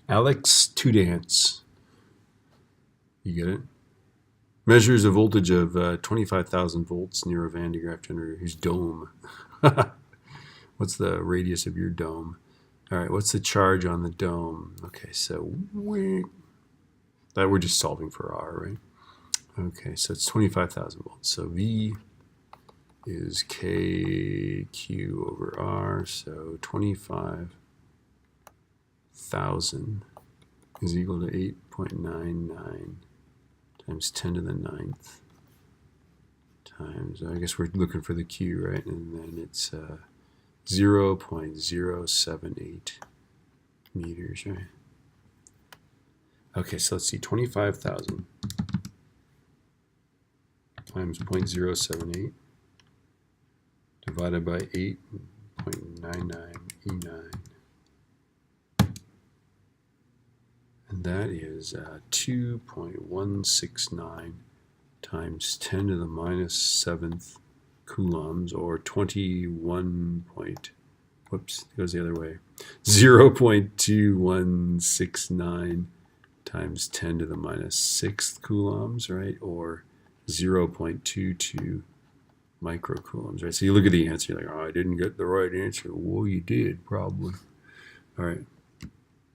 Alex to dance. You get it? Measures a voltage of 25,000 volts near a Van de Graaff generator whose dome. What's the radius of your dome? All right, what's the charge on the dome? Okay, so we're just solving for R, right? Okay, so it's 25,000 volts. So V is KQ over R, so 25,000 is equal to 8.99 times 10 to the 9th times, I guess we're looking for the Q, right? And then it's 0.078 meters, right? Okay, so let's see, 25,000 times 0.078 divided by 8.99 E9. And that is 2.169 times 10 to the minus 7th coulombs, or 21 point, whoops, it goes the other way, 0.2169 times 10 to the minus 6th coulombs, right, or 0.22 microcoulombs, right? So you look at the answer, you're like, oh, I didn't get the right answer. Well, you did, probably. All right.